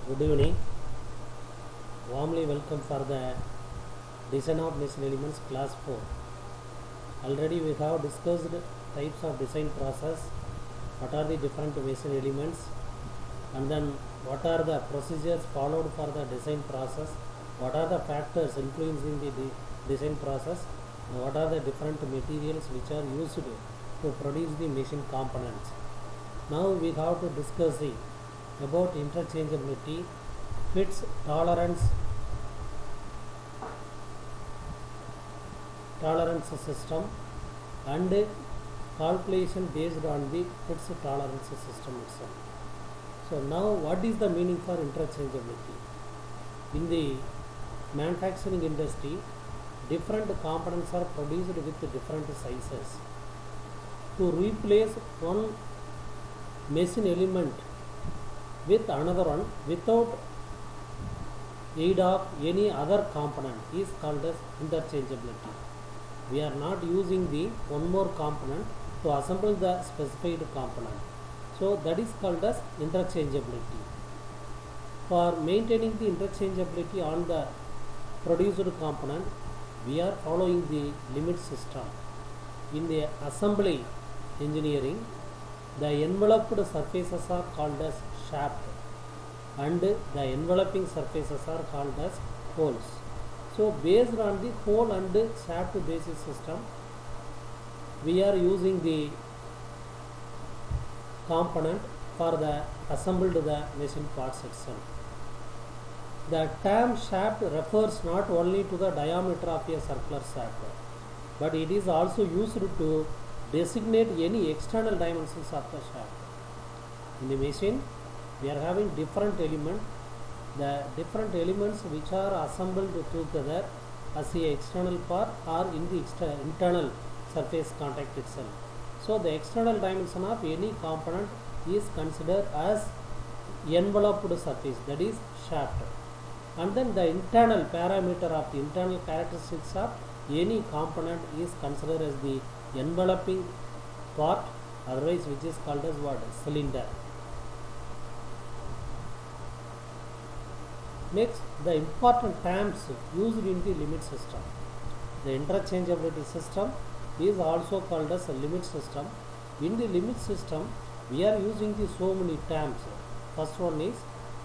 Good evening. Warmly welcome for the design of machine elements class 4. Already we have discussed types of design process, what are the different machine elements, and then what are the procedures followed for the design process, what are the factors influencing the design process, and what are the different materials which are used to produce the machine components. Now we have to discuss about interchangeability, fits tolerance system, and calculation based on the fits tolerance system itself. So now what is the meaning for interchangeability? In the manufacturing industry, different components are produced with different sizes. To replace one machine element with another one without aid of any other component is called as interchangeability. We are not using the one more component to assemble the specified component. So that is called as interchangeability. For maintaining the interchangeability on the produced component, we are following the limit system. In the assembly engineering, the enveloped surfaces are called as shaft and the enveloping surfaces are called as holes. So based on the hole and shaft basis system, we are using the component for the assembled the machine parts itself. The term shaft refers not only to the diameter of a circular shaft, but it is also used to designate any external dimensions of the shaft. In the machine, we are having different elements. The different elements which are assembled together as the external part or in the internal surface contact itself. So the external dimension of any component is considered as enveloped surface, that is shaft. And then the internal parameter of the internal characteristics of any component is considered as the enveloping part, otherwise which is called as what? Cylinder. Next, the important terms used in the limit system. The interchangeability system is also called as a limit system. In the limit system, we are using the so many terms. First one is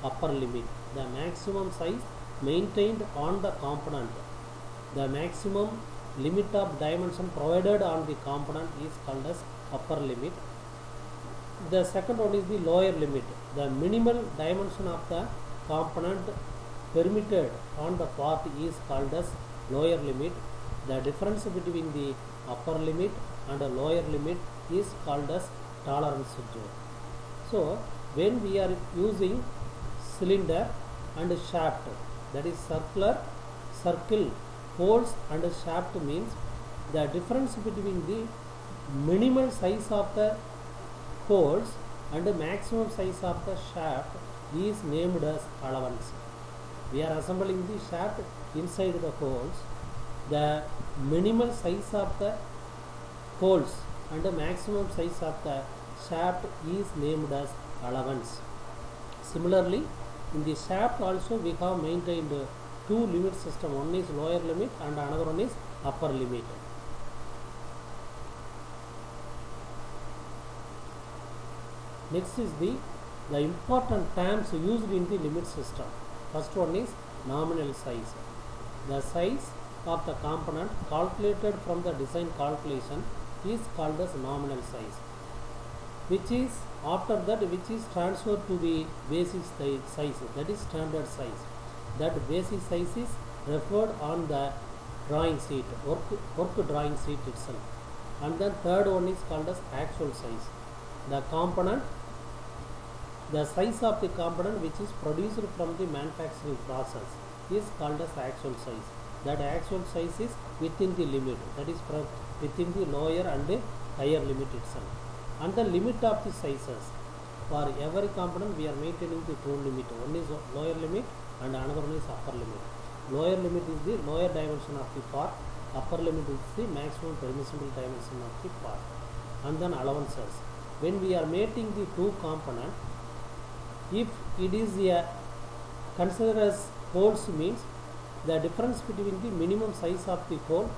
upper limit, the maximum size maintained on the component. The maximum limit of dimension provided on the component is called as upper limit. The second one is the lower limit, the minimal dimension of the component permitted on the part is called as lower limit. The difference between the upper limit and the lower limit is called as tolerance zone. So when we are using cylinder and shaft, that is circle, holes and shaft, means the difference between the minimal size of the holes and the maximum size of the shaft is named as allowance. We are assembling the shaft inside the holes. The minimal size of the holes and the maximum size of the shaft is named as allowance. Similarly, in the shaft also we have maintained two limit system. One is lower limit and another one is upper limit. Next is the important terms used in the limit system. First one is nominal size. The size of the component calculated from the design calculation is called as nominal size, which is after that which is transferred to the basic size, that is standard size. That basic size is referred on the drawing sheet, work drawing sheet itself. And then third one is called as actual size. The size of the component which is produced from the manufacturing process is called as actual size. That actual size is within the limit, that is within the lower and higher limit itself. And the limit of the sizes, for every component we are maintaining the two limit. One is lower limit and another one is upper limit. Lower limit is the lower dimension of the part, upper limit is the maximum permissible dimension of the part. And then allowances. When we are mating the two components, if it is a considered as holes means the difference between the minimum size of the hole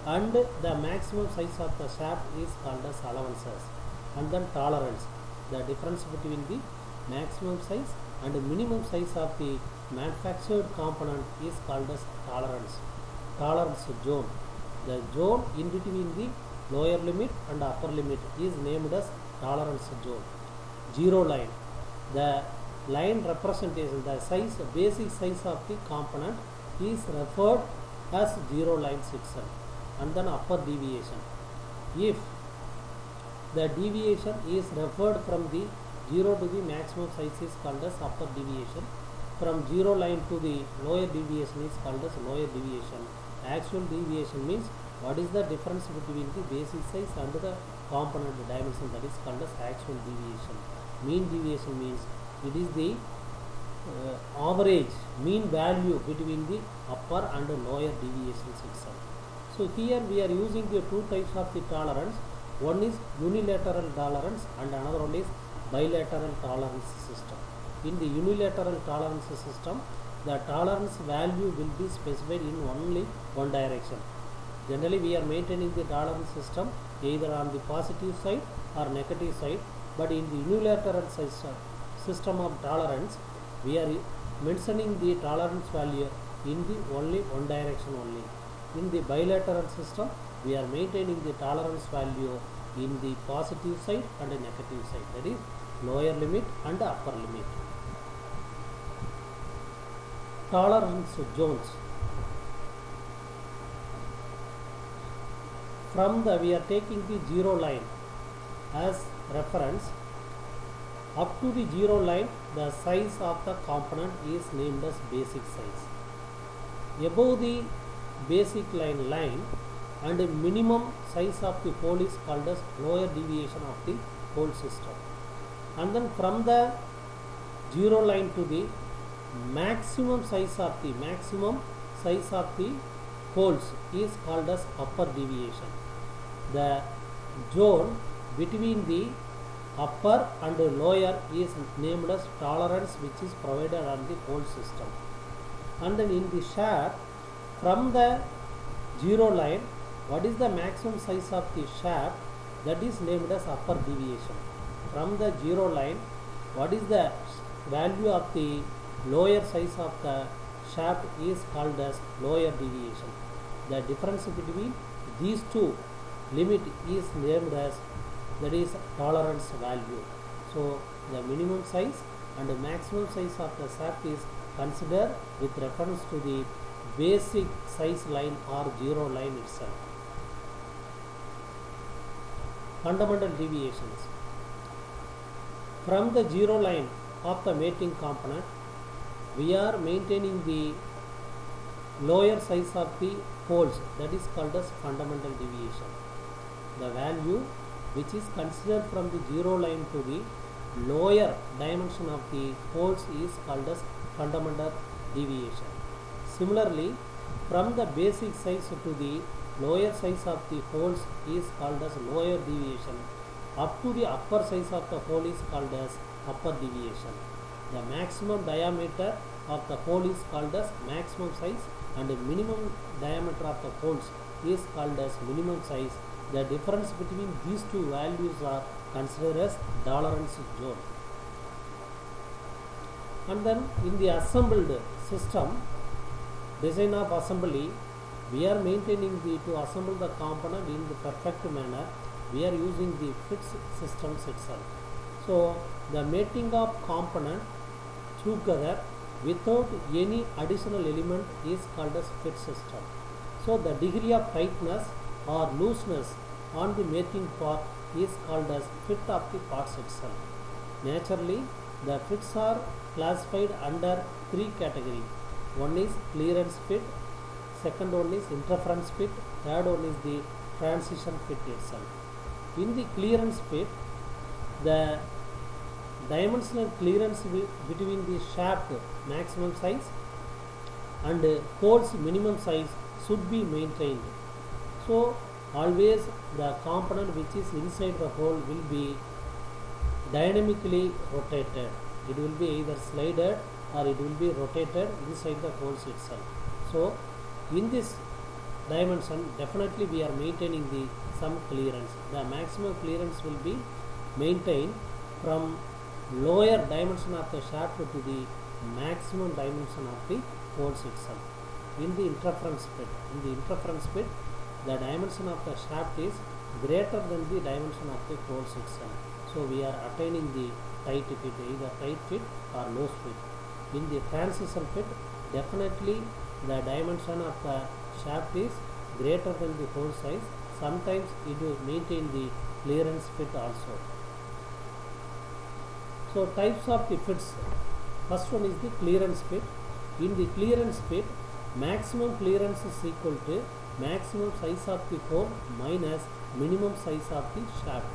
and the maximum size of the shaft is called as allowances. And then tolerance, the difference between the maximum size and the minimum size of the manufactured component is called as tolerance. Tolerance zone, the zone in between the lower limit and upper limit is named as tolerance zone. Zero line, the line representation, the size, basic size of the component is referred as zero lines itself. And then upper deviation, if the deviation is referred from the 0 to the maximum size is called as upper deviation. From 0 line to the lower deviation is called as lower deviation. Actual deviation means what is the difference between the basic size and the component dimension, that is called as actual deviation. Mean deviation means it is the average mean value between the upper and lower deviations itself. So here we are using the two types of the tolerance. One is unilateral tolerance and another one is bilateral tolerance system. In the unilateral tolerance system, the tolerance value will be specified in only one direction. Generally we are maintaining the tolerance system either on the positive side or negative side, but in the unilateral system of tolerance we are mentioning the tolerance value in the only one direction only. In the bilateral system we are maintaining the tolerance value in the positive side and the negative side, that is lower limit and upper limit. Tolerance zones. From the, we are taking the 0 line as reference. Up to the 0 line, the size of the component is named as basic size. Above the basic line and the minimum size of the hole is called as lower deviation of the hole system. And then from the 0 line to the maximum size of the holes is called as upper deviation. The zone between the upper and lower is named as tolerance, which is provided on the hole system. And then in the shaft, from the 0 line, what is the maximum size of the shaft, that is named as upper deviation. From the 0 line, what is the value of the lower size of the shaft is called as lower deviation. The difference between these two limit is named as, that is tolerance value. So the minimum size and the maximum size of the shaft is considered with reference to the basic size line or 0 line itself. Fundamental deviations. From the 0 line of the mating component, we are maintaining the lower size of the holes, that is called as fundamental deviation. The value which is considered from the 0 line to the lower dimension of the holes is called as fundamental deviation. Similarly, from the basic size to the lower size of the holes is called as lower deviation. Up to the upper size of the hole is called as upper deviation. The maximum diameter of the hole is called as maximum size and the minimum diameter of the holes is called as minimum size. The difference between these two values are considered as tolerance zone. And then in the assembled system, design of assembly, we are maintaining to assemble the component in the perfect manner. We are using the fixed systems itself. So the mating of component together without any additional element is called as fit system. So the degree of tightness or looseness on the mating part is called as fit of the parts itself. Naturally, the fits are classified under 3 categories. One is clearance fit, second one is interference fit, third one is the transition fit itself. In the clearance fit, the dimensional clearance between the shaft maximum size and holes minimum size should be maintained. So always the component which is inside the hole will be dynamically rotated. It will be either slided or it will be rotated inside the holes itself. So in this dimension definitely we are maintaining the some clearance. The maximum clearance will be maintained from lower dimension of the shaft to the maximum dimension of the holes itself. In the interference pit, the dimension of the shaft is greater than the dimension of the holes itself. So we are attaining the tight fit, either tight fit or loose fit. In the transition pit, definitely the dimension of the shaft is greater than the hole size. Sometimes it will maintain the clearance fit also. So types of the fits. First one is the clearance fit. In the clearance fit, maximum clearance is equal to maximum size of the hole minus minimum size of the shaft.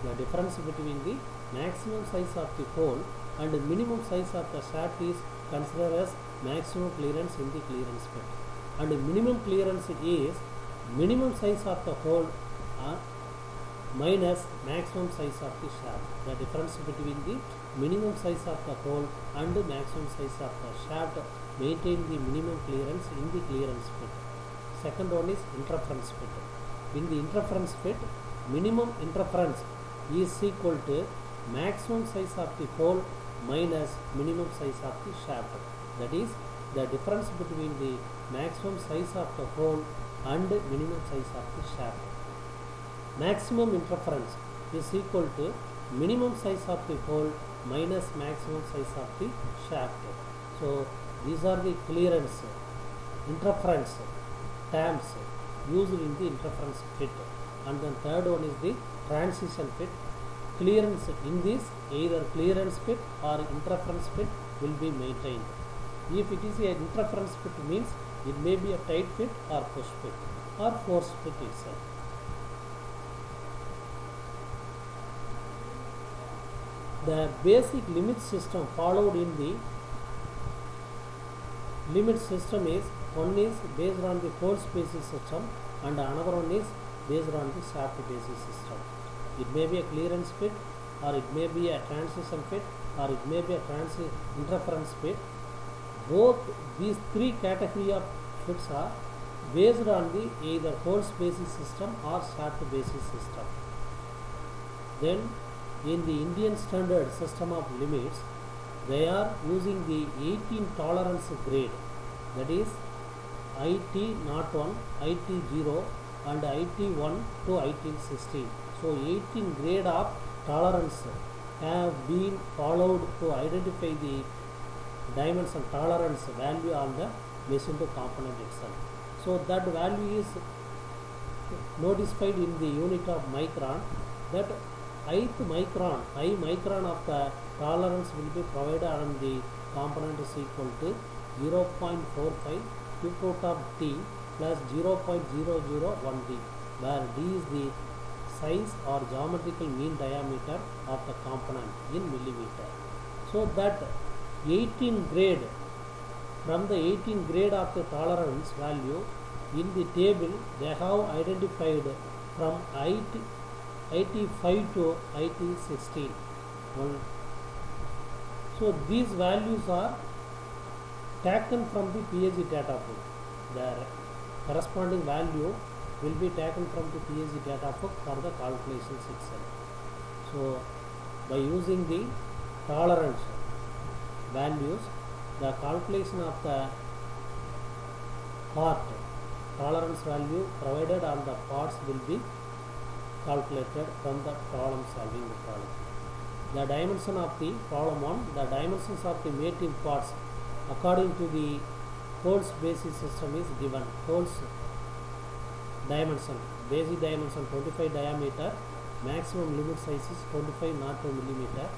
The difference between the maximum size of the hole and the minimum size of the shaft is considered as maximum clearance in the clearance fit. And the minimum clearance is minimum size of the hole minus maximum size of the shaft. The difference between the minimum size of the hole and the maximum size of the shaft maintain the minimum clearance in the clearance fit. Second one is interference fit. In the interference fit, minimum interference is equal to maximum size of the hole minus minimum size of the shaft. That is the difference between the maximum size of the hole and minimum size of the shaft. Maximum interference is equal to minimum size of the hole minus maximum size of the shaft. So these are the clearance, interference terms used in the interference fit. And then third one is the transition fit. Clearance in this, either clearance fit or interference fit will be maintained. If it is an interference fit, means it may be a tight fit or push fit or force fit itself. The basic limit system followed in the limit system is, one is based on the force basis system and another one is based on the shaft basis system. It may be a clearance fit or it may be a transition fit or it may be a interference fit. Both these three category of fits are based on the either force basis system or shaft basis system. Then in the Indian standard system of limits, they are using the 18 tolerance grade, that is IT01, IT0 and IT1 to IT16. So 18 grade of tolerance have been followed to identify the dimension tolerance value on the machine to component itself. So that value is notified in the unit of micron. That I micron of the tolerance will be provided on the component is equal to 0.45 cube root of t plus 0.001 d, where d is the size or geometrical mean diameter of the component in millimeter. So that 18 grade, from the 18 grade of the tolerance value in the table, they have identified from IT5 to IT16. So these values are taken from the PSE data book. The corresponding value will be taken from the PSE data book for the calculations itself. So by using the tolerance values, the calculation of the part tolerance value provided on the parts will be calculated from the problem solving methodology. The dimension of the problem 1, the dimensions of the mating parts according to the holes basis system is given. Holes dimension, basic dimension 25 diameter, maximum limit size is 25 not 2 millimeter,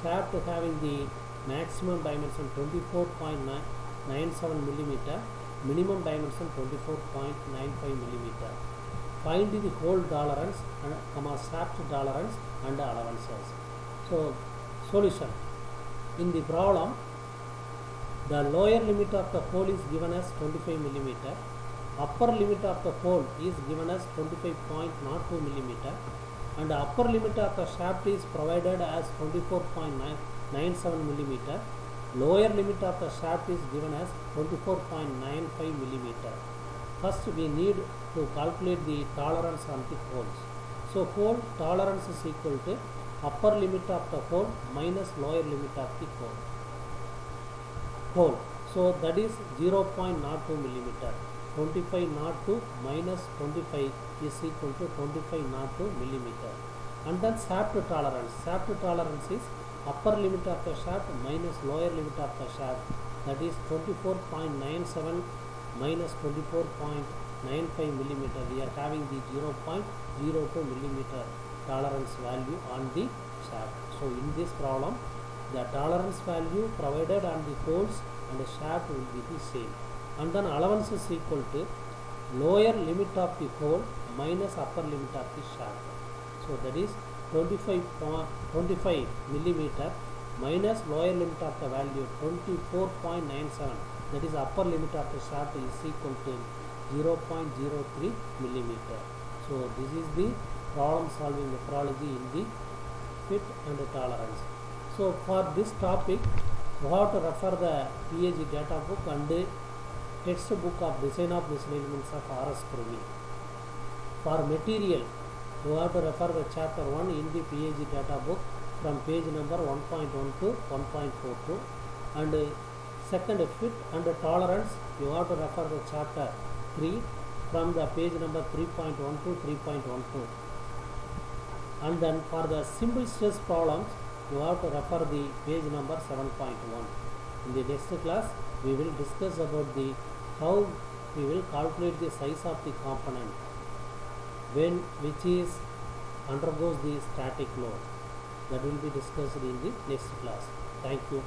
shaft having the maximum dimension 24.97 millimeter, minimum dimension 24.95 millimeter. Find the hole tolerance and shaft tolerance and allowances. So solution. In the problem, the lower limit of the hole is given as 25 millimeter, upper limit of the hole is given as 25.02 millimeter, and the upper limit of the shaft is provided as 24.97 millimeter. lower limit of the shaft is given as 24.95 millimeter. First we need to calculate the tolerance on the holes. So hole tolerance is equal to upper limit of the hole minus lower limit of the hole. So that is 0.02 millimeter. 2502 minus 25 is equal to 2502 millimeter. And then shaft tolerance. Shaft tolerance is upper limit of the shaft minus lower limit of the shaft, that is 24.97 minus 24.95 millimeter. We are having the 0.02 millimeter tolerance value on the shaft. So in this problem, the tolerance value provided on the holes and the shaft will be the same. And then allowance is equal to lower limit of the hole minus upper limit of the shaft. So that is 25 millimeter minus lower limit of the value 24.97, that is upper limit of the shaft, is equal to 0.03 millimeter. So this is the problem solving methodology in the fit and the tolerance. So for this topic you have to refer the PAG data book and the textbook of design of missile elements of R.S. Purvi. For material you have to refer the chapter 1 in the PAG data book from page number 1.1 to 1.42, and second fit and tolerance you have to refer the chapter 3 from the page number 3.1 to 3.12, and then for the simple stress problems you have to refer the page number 7.1. In the next class we will discuss about the how we will calculate the size of the component which is undergoes the static load. That will be discussed in the next class. Thank you.